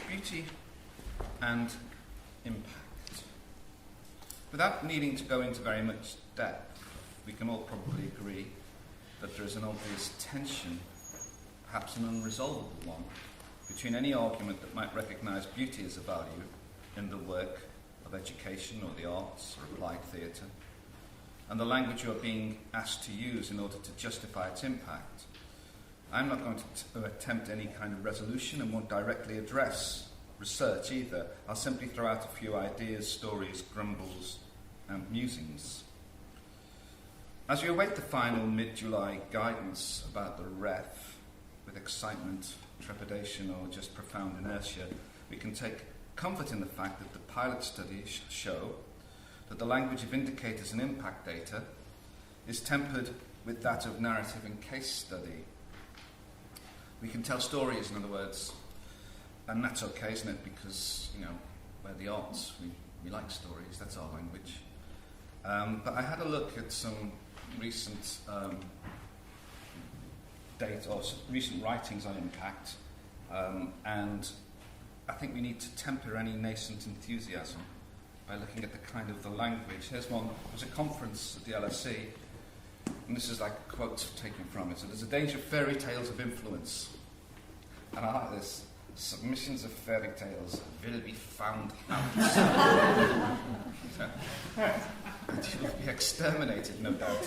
beauty and impact. Without needing to go into very much depth, we can all probably agree that there is an obvious tension, perhaps an unresolvable one, between any argument that might recognise beauty as a value in the work of education or the arts or applied theatre, and the language you are being asked to use in order to justify its impact. I'm not going to attempt any kind of resolution and won't directly address research either. I'll simply throw out a few ideas, stories, grumbles, and musings. As we await the final mid-July guidance about the ref, with excitement, trepidation, or just profound inertia, we can take comfort in the fact that the pilot studies show that the language of indicators and impact data is tempered with that of narrative and case study. We can tell stories, in other words, and that's okay, isn't it? Because, we're the arts, we like stories, that's our language. But I had a look at some recent data or recent writings on impact, and I think we need to temper any nascent enthusiasm by looking at the language. Here's one. There was a conference at the LSE, and this is like quotes taken from it. So there's a danger of fairy tales of influence. And I like this. Submissions of fairy tales will be found out. You'll be exterminated, no doubt.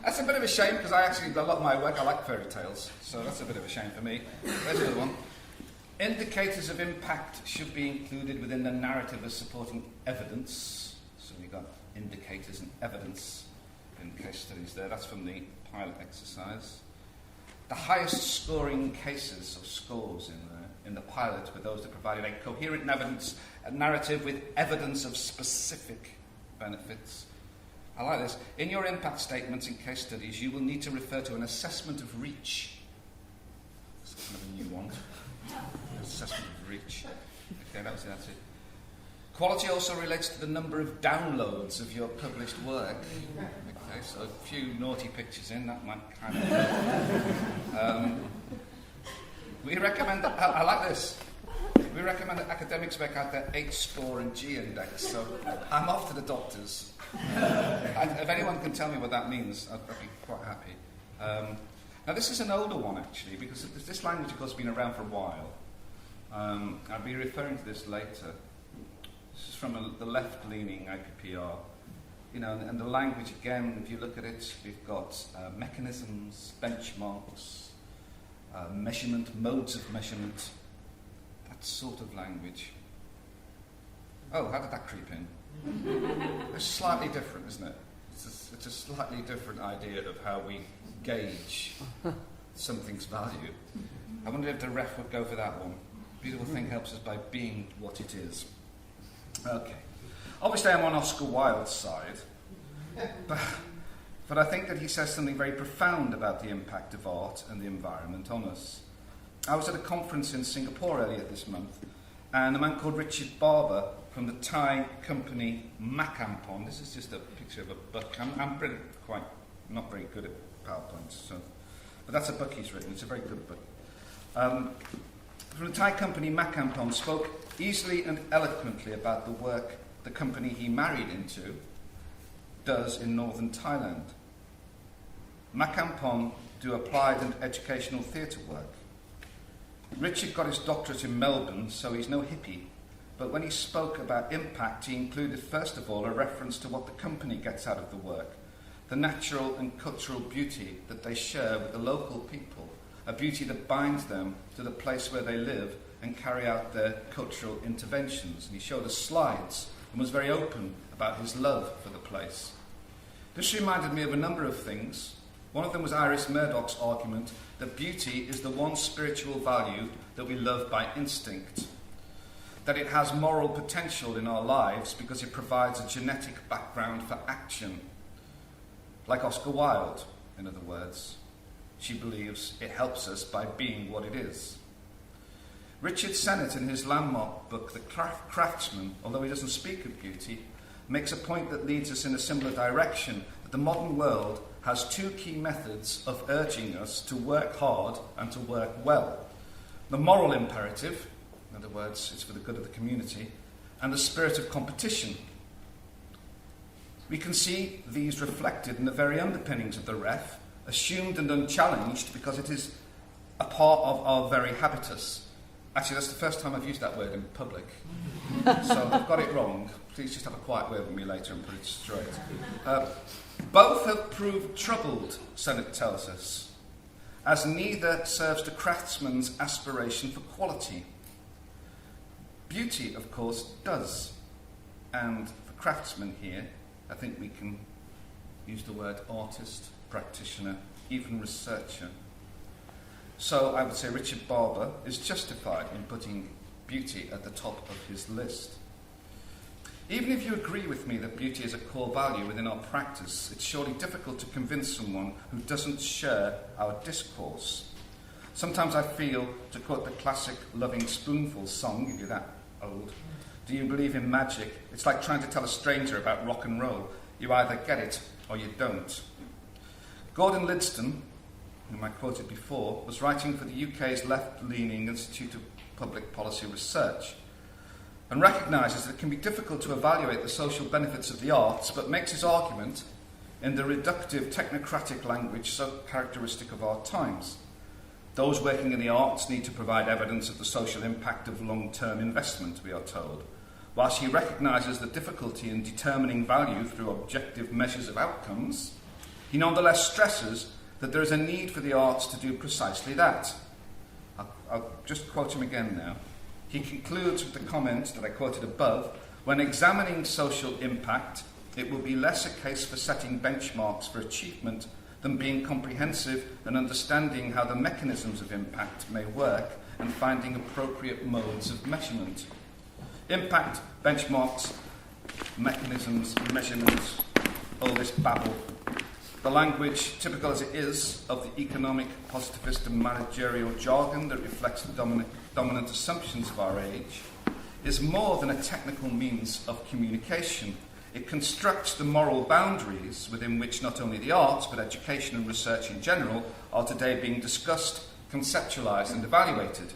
That's a bit of a shame, because a lot of my work, I like fairy tales. So that's a bit of a shame for me. There's another one. Indicators of impact should be included within the narrative as supporting evidence. So we've got indicators and evidence in case studies there. That's from the pilot exercise. The highest scoring cases or scores in the pilot were those that provided a coherent narrative with evidence of specific benefits. I like this. In your impact statements and case studies, you will need to refer to an assessment of reach. That's kind of a new one. Assessment of reach. Okay, that's it. Quality also relates to the number of downloads of your published work. Okay, so a few naughty pictures in, that might kind of... we recommend that... I like this. We recommend that academics work out their H-score and G-index, so I'm off to the doctors. And if anyone can tell me what that means, I'd be quite happy. Now, this is an older one, actually, because this language, of course, has been around for a while. I'll be referring to this later. This is from the left-leaning IPPR. And the language, again, if you look at it, we've got mechanisms, benchmarks, measurement, modes of measurement, that sort of language. Oh, how did that creep in? It's slightly different, isn't it? It's a slightly different idea of how we gauge something's value. I wonder if the ref would go for that one. Beautiful thing helps us by being what it is. Okay. Obviously, I'm on Oscar Wilde's side, but I think that he says something very profound about the impact of art and the environment on us. I was at a conference in Singapore earlier this month, and a man called Richard Barber from the Thai company Makampon. This is just a picture of a book. I'm not very good at PowerPoints, but that's a book he's written. It's a very good book. From the Thai company Makampon spoke easily and eloquently about the work the company he married into does in northern Thailand. Makampon do applied and educational theatre work. Richard got his doctorate in Melbourne, so he's no hippie. But when he spoke about impact, he included, first of all, a reference to what the company gets out of the work, the natural and cultural beauty that they share with the local people, a beauty that binds them to the place where they live and carry out their cultural interventions. And he showed us slides and was very open about his love for the place. This reminded me of a number of things. One of them was Iris Murdoch's argument that beauty is the one spiritual value that we love by instinct, that it has moral potential in our lives because it provides a genetic background for action. Like Oscar Wilde, in other words, she believes it helps us by being what it is. Richard Sennett, in his landmark book, The Craftsman, although he doesn't speak of beauty, makes a point that leads us in a similar direction, that the modern world has two key methods of urging us to work hard and to work well. The moral imperative, in other words, it's for the good of the community, and the spirit of competition. We can see these reflected in the very underpinnings of the ref, assumed and unchallenged because it is a part of our very habitus. Actually, that's the first time I've used that word in public. So I've got it wrong. Please just have a quiet word with me later and put it straight. Both have proved troubled, Sennett tells us, as neither serves the craftsman's aspiration for quality. Beauty, of course, does. And for craftsmen here, I think we can use the word artist, practitioner, even researcher. So I would say Richard Barber is justified in putting beauty at the top of his list. Even if you agree with me that beauty is a core value within our practice, it's surely difficult to convince someone who doesn't share our discourse. Sometimes I feel, to quote the classic Loving Spoonful song, if you're that old, do you believe in magic? It's like trying to tell a stranger about rock and roll. You either get it or you don't. Gordon Lidston, whom I quoted before, was writing for the UK's left-leaning Institute of Public Policy Research, and recognises that it can be difficult to evaluate the social benefits of the arts, but makes his argument in the reductive, technocratic language so characteristic of our times. Those working in the arts need to provide evidence of the social impact of long-term investment, we are told. Whilst he recognises the difficulty in determining value through objective measures of outcomes, he nonetheless stresses that there is a need for the arts to do precisely that. I'll just quote him again now. He concludes with the comment that I quoted above: when examining social impact, it will be less a case for setting benchmarks for achievement than being comprehensive and understanding how the mechanisms of impact may work and finding appropriate modes of measurement. Impact, benchmarks, mechanisms, measurements, all this babble. The language, typical as it is, of the economic, positivist and managerial jargon that reflects the dominant assumptions of our age, is more than a technical means of communication. It constructs the moral boundaries within which not only the arts, but education and research in general, are today being discussed, conceptualised and evaluated.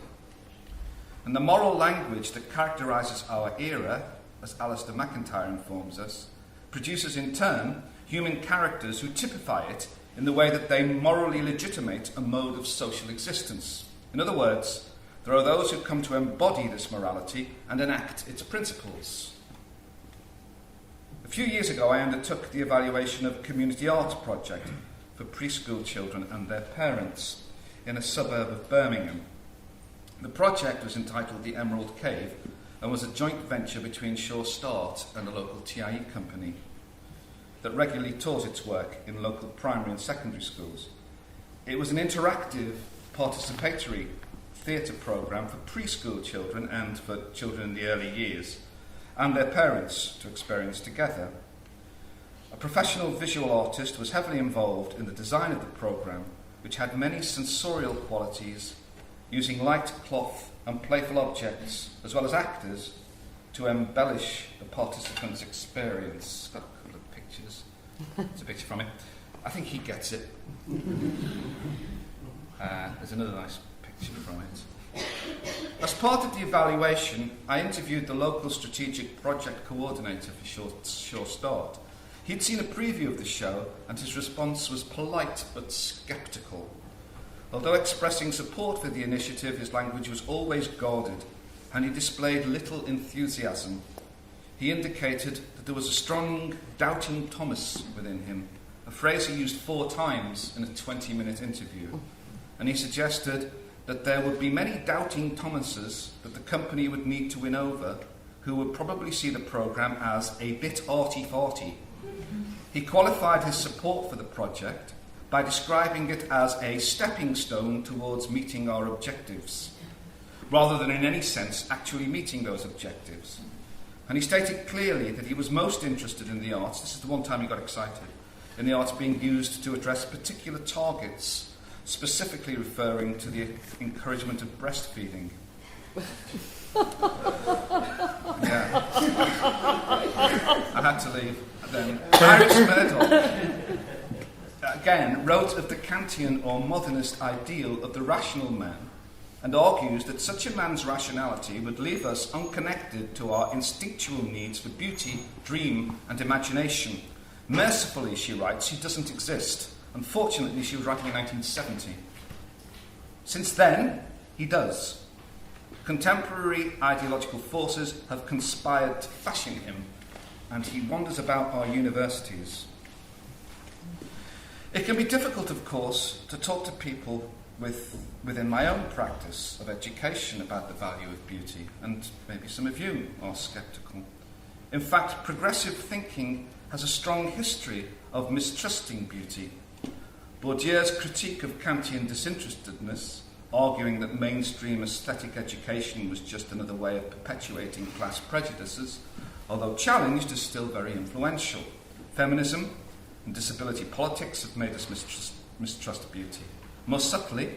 And the moral language that characterises our era, as Alistair MacIntyre informs us, produces in turn human characters who typify it in the way that they morally legitimate a mode of social existence. In other words, there are those who come to embody this morality and enact its principles. A few years ago, I undertook the evaluation of a community arts project for preschool children and their parents in a suburb of Birmingham. The project was entitled The Emerald Cave and was a joint venture between Sure Start and a local TIE company that regularly tours its work in local primary and secondary schools. It was an interactive, participatory theatre programme for preschool children and for children in the early years, and their parents to experience together. A professional visual artist was heavily involved in the design of the programme, which had many sensorial qualities, using light cloth and playful objects, as well as actors, to embellish the participants' experience. Got a couple of pictures. It's a picture from him. I think he gets it. There's another nice picture from it. As part of the evaluation, I interviewed the local strategic project coordinator for Sure Start. He'd seen a preview of the show, and his response was polite but sceptical. Although expressing support for the initiative, his language was always guarded, and he displayed little enthusiasm. He indicated that there was a strong doubting Thomas within him, a phrase he used 4 times in a 20-minute interview. And he suggested that there would be many doubting Thomases that the company would need to win over, who would probably see the programme as a bit arty-farty. He qualified his support for the project by describing it as a stepping stone towards meeting our objectives, rather than in any sense actually meeting those objectives. And he stated clearly that he was most interested in the arts, this is the one time he got excited, in the arts being used to address particular targets, specifically referring to the encouragement of breastfeeding. Yeah. I had to leave then. Iris Murdoch, again, wrote of the Kantian or modernist ideal of the rational man and argues that such a man's rationality would leave us unconnected to our instinctual needs for beauty, dream, and imagination. Mercifully, she writes, he doesn't exist. Unfortunately, she was writing in 1970. Since then, he does. Contemporary ideological forces have conspired to fashion him, and he wanders about our universities. It can be difficult, of course, to talk to people within my own practice of education about the value of beauty, and maybe some of you are sceptical. In fact, progressive thinking has a strong history of mistrusting beauty. Bourdieu's critique of Kantian disinterestedness, arguing that mainstream aesthetic education was just another way of perpetuating class prejudices, although challenged, is still very influential. Feminism and disability politics have made us mistrust beauty. More subtly,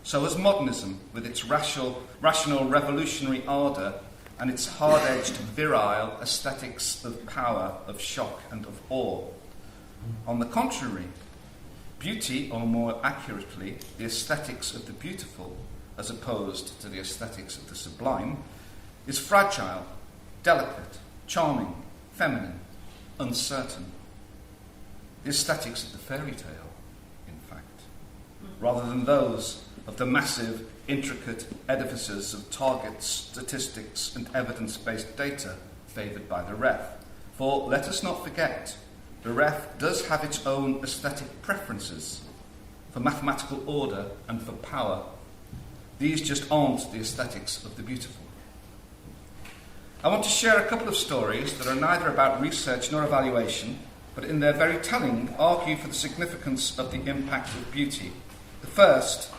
so has modernism, with its rational revolutionary ardour and its hard-edged, virile aesthetics of power, of shock, and of awe. On the contrary, beauty, or more accurately, the aesthetics of the beautiful, as opposed to the aesthetics of the sublime, is fragile, delicate, charming, feminine, uncertain. The aesthetics of the fairy tale, in fact, rather than those of the massive, intricate edifices of targets, statistics, and evidence-based data favoured by the ref. For let us not forget, the ref does have its own aesthetic preferences for mathematical order and for power. These just aren't the aesthetics of the beautiful. I want to share a couple of stories that are neither about research nor evaluation, but in their very telling argue for the significance of the impact of beauty. The first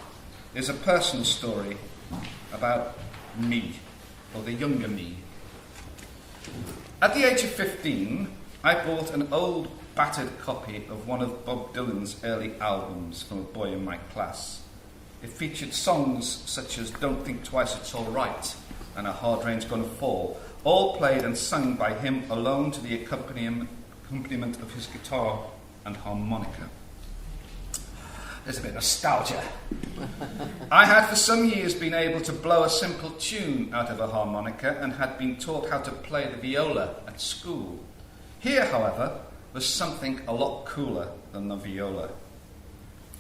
is a personal story about me, or the younger me. At the age of 15, I bought an old, battered copy of one of Bob Dylan's early albums from a boy in my class. It featured songs such as Don't Think Twice, It's All Right, and A Hard Rain's Gonna Fall, all played and sung by him alone to the accompaniment of his guitar and harmonica. There's a bit of nostalgia. I had for some years been able to blow a simple tune out of a harmonica and had been taught how to play the viola at school. Here, however, was something a lot cooler than the viola.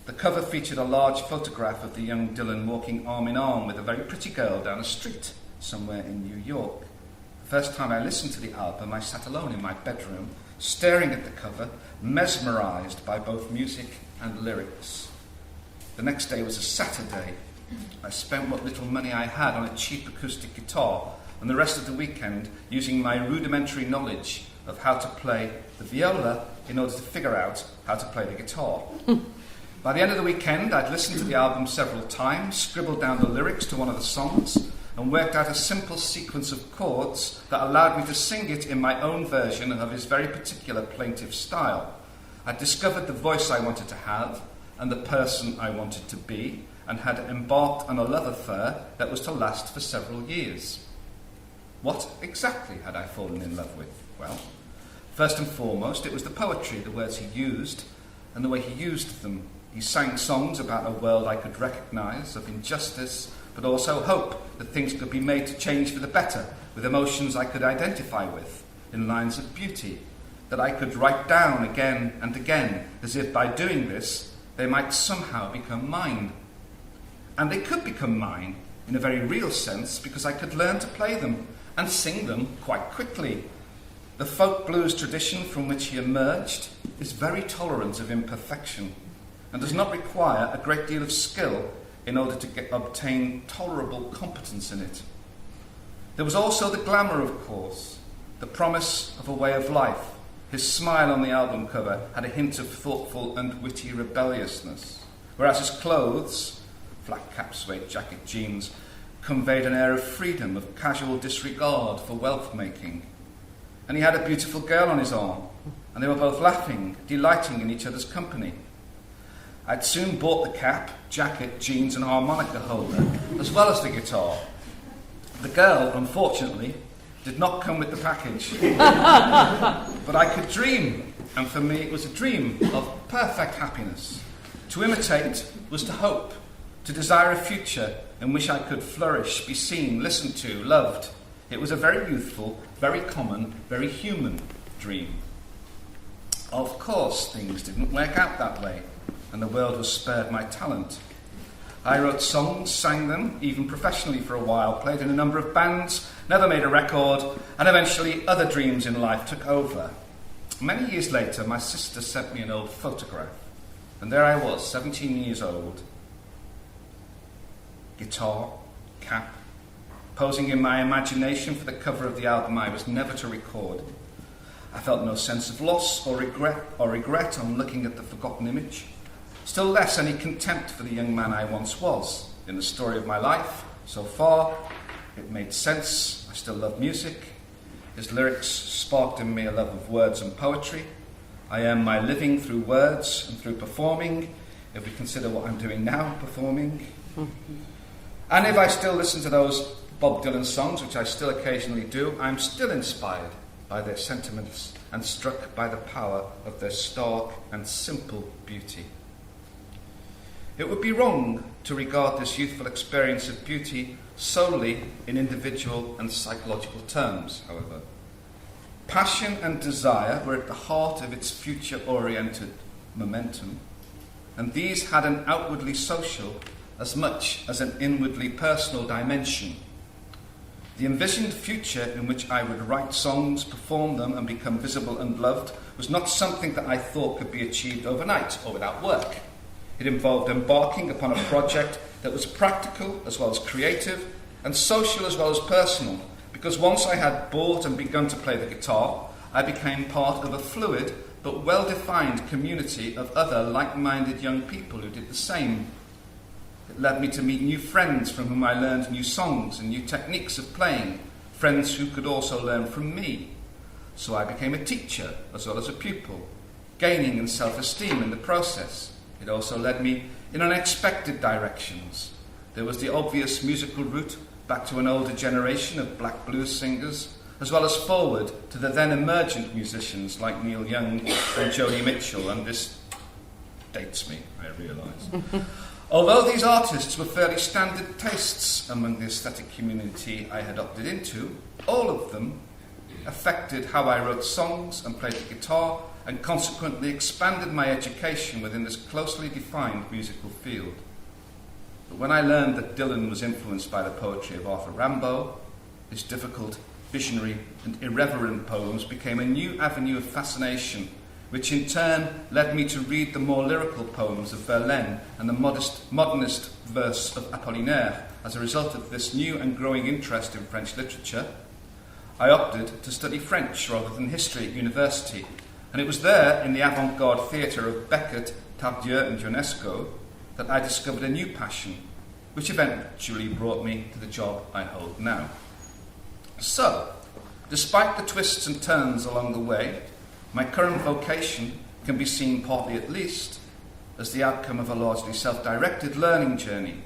The cover featured a large photograph of the young Dylan walking arm in arm with a very pretty girl down a street somewhere in New York. The first time I listened to the album, I sat alone in my bedroom, staring at the cover, mesmerised by both music and lyrics. The next day was a Saturday. I spent what little money I had on a cheap acoustic guitar, and the rest of the weekend using my rudimentary knowledge of how to play the viola in order to figure out how to play the guitar. By the end of the weekend, I'd listened to the album several times, scribbled down the lyrics to one of the songs, and worked out a simple sequence of chords that allowed me to sing it in my own version of his very particular plaintive style. I'd discovered the voice I wanted to have and the person I wanted to be, and had embarked on a love affair that was to last for several years. What exactly had I fallen in love with? Well, first and foremost, it was the poetry, the words he used, and the way he used them. He sang songs about a world I could recognise, of injustice, but also hope that things could be made to change for the better, with emotions I could identify with, in lines of beauty, that I could write down again and again, as if by doing this, they might somehow become mine. And they could become mine, in a very real sense, because I could learn to play them and sing them quite quickly. The folk blues tradition from which he emerged is very tolerant of imperfection and does not require a great deal of skill in order to obtain tolerable competence in it. There was also the glamour, of course, the promise of a way of life. His smile on the album cover had a hint of thoughtful and witty rebelliousness, whereas his clothes, flat cap, suede jacket, jeans, conveyed an air of freedom, of casual disregard for wealth-making. And he had a beautiful girl on his arm, and they were both laughing, delighting in each other's company. I'd soon bought the cap, jacket, jeans, and harmonica holder, as well as the guitar. The girl, unfortunately, did not come with the package. But I could dream, and for me it was a dream of perfect happiness. To imitate was to hope, to desire a future in which I could flourish, be seen, listened to, loved. It was a very youthful, very common, very human dream. Of course, things didn't work out that way, and the world was spared my talent. I wrote songs, sang them, even professionally for a while, played in a number of bands, never made a record, and eventually other dreams in life took over. Many years later, my sister sent me an old photograph, and there I was, 17 years old, guitar, cap, posing in my imagination for the cover of the album I was never to record. I felt no sense of loss or regret on looking at the forgotten image, still less any contempt for the young man I once was. In the story of my life, so far, it made sense. I still love music. His lyrics sparked in me a love of words and poetry. I earn my living through words and through performing, if we consider what I'm doing now, performing. And if I still listen to those Bob Dylan songs, which I still occasionally do, I'm still inspired by their sentiments and struck by the power of their stark and simple beauty. It would be wrong to regard this youthful experience of beauty solely in individual and psychological terms, however. Passion and desire were at the heart of its future-oriented momentum, and these had an outwardly social as much as an inwardly personal dimension. The envisioned future in which I would write songs, perform them, and become visible and loved was not something that I thought could be achieved overnight or without work. It involved embarking upon a project that was practical as well as creative, and social as well as personal, because once I had bought and begun to play the guitar, I became part of a fluid but well-defined community of other like-minded young people who did the same. It led me to meet new friends from whom I learned new songs and new techniques of playing, friends who could also learn from me. So I became a teacher as well as a pupil, gaining in self-esteem in the process. It also led me in unexpected directions. There was the obvious musical route back to an older generation of black blues singers, as well as forward to the then emergent musicians like Neil Young and Joni Mitchell, and this dates me, I realise. Although these artists were fairly standard tastes among the aesthetic community I had opted into, all of them affected how I wrote songs and played the guitar, and consequently expanded my education within this closely defined musical field. But when I learned that Dylan was influenced by the poetry of Arthur Rimbaud, his difficult, visionary, and irreverent poems became a new avenue of fascination, which in turn led me to read the more lyrical poems of Verlaine and the modernist verse of Apollinaire. As a result of this new and growing interest in French literature, I opted to study French rather than history at university, and it was there, in the avant-garde theatre of Beckett, Tardieu and Ionesco, that I discovered a new passion, which eventually brought me to the job I hold now. So, despite the twists and turns along the way, my current vocation can be seen, partly at least, as the outcome of a largely self-directed learning journey,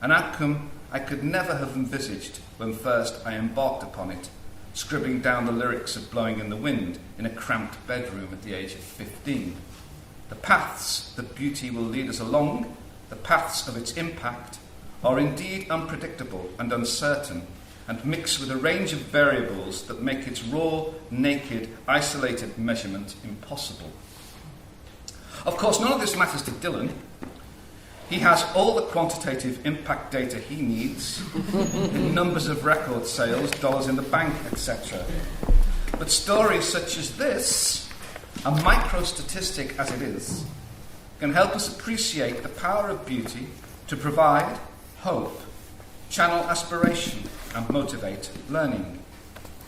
an outcome I could never have envisaged when first I embarked upon it, scribbling down the lyrics of Blowing in the Wind in a cramped bedroom at the age of 15. The paths that beauty will lead us along, the paths of its impact, are indeed unpredictable and uncertain, and mix with a range of variables that make its raw, naked, isolated measurement impossible. Of course, none of this matters to Dylan. He has all the quantitative impact data he needs, in numbers of record sales, dollars in the bank, etc. But stories such as this, a micro-statistic as it is, can help us appreciate the power of beauty to provide hope, channel aspiration, and motivate learning,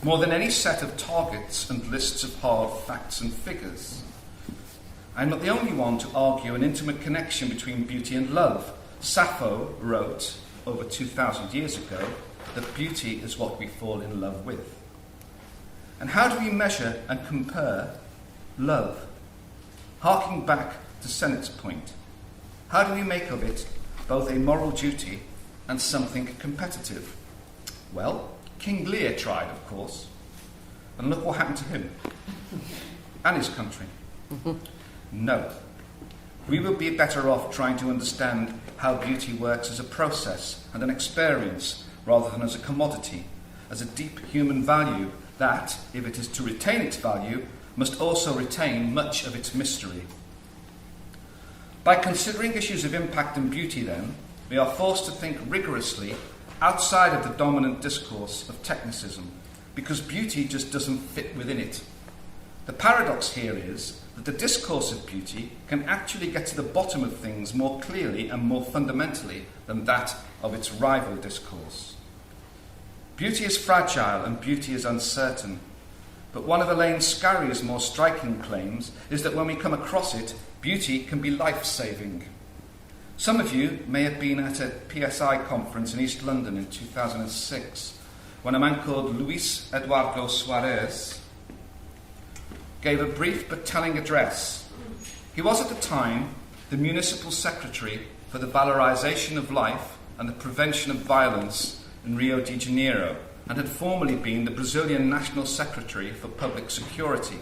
more than any set of targets and lists of hard facts and figures. I'm not the only one to argue an intimate connection between beauty and love. Sappho wrote, over 2,000 years ago, that beauty is what we fall in love with. And how do we measure and compare love? Harking back to Sennett's point, how do we make of it both a moral duty and something competitive? Well, King Lear tried, of course, and look what happened to him and his country. No. we would be better off trying to understand how beauty works as a process and an experience rather than as a commodity, as a deep human value that, if it is to retain its value, must also retain much of its mystery. By considering issues of impact and beauty, then, we are forced to think rigorously outside of the dominant discourse of technicism, because beauty just doesn't fit within it. The paradox here is that the discourse of beauty can actually get to the bottom of things more clearly and more fundamentally than that of its rival discourse. Beauty is fragile and beauty is uncertain, but one of Elaine Scarrier's more striking claims is that when we come across it, beauty can be life-saving. Some of you may have been at a PSI conference in East London in 2006, when a man called Luis Eduardo Suarez gave a brief but telling address. He was at the time the Municipal Secretary for the Valorization of Life and the Prevention of Violence in Rio de Janeiro, and had formerly been the Brazilian National Secretary for Public Security.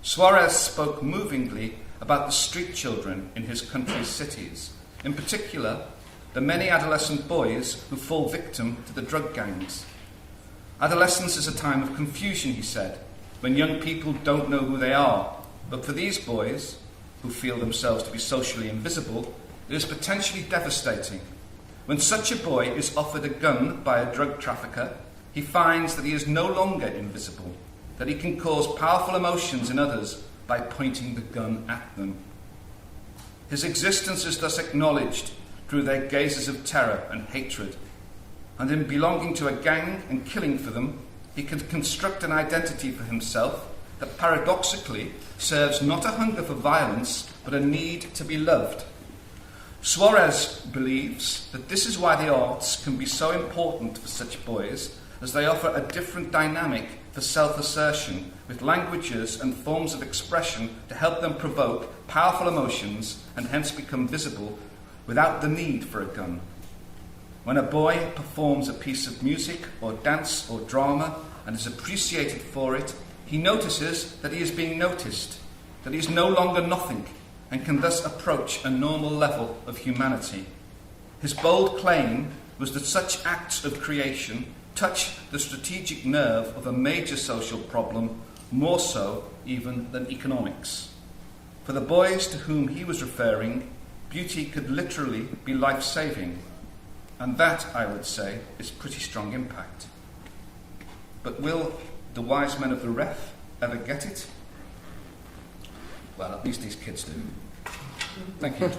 Suarez spoke movingly about the street children in his country's cities, in particular, the many adolescent boys who fall victim to the drug gangs. Adolescence is a time of confusion, he said, when young people don't know who they are. But for these boys, who feel themselves to be socially invisible, it is potentially devastating. When such a boy is offered a gun by a drug trafficker, he finds that he is no longer invisible, that he can cause powerful emotions in others by pointing the gun at them. His existence is thus acknowledged through their gazes of terror and hatred, and in belonging to a gang and killing for them, he can construct an identity for himself that paradoxically serves not a hunger for violence, but a need to be loved. Suarez believes that this is why the arts can be so important for such boys, as they offer a different dynamic for self-assertion, with languages and forms of expression to help them provoke powerful emotions and hence become visible without the need for a gun. When a boy performs a piece of music or dance or drama and is appreciated for it, he notices that he is being noticed, that he is no longer nothing, and can thus approach a normal level of humanity. His bold claim was that such acts of creation touch the strategic nerve of a major social problem, more so even than economics. For the boys to whom he was referring, beauty could literally be life-saving, and that, I would say, is pretty strong impact. But will the wise men of the ref ever get it? Well, at least these kids do. Thank you.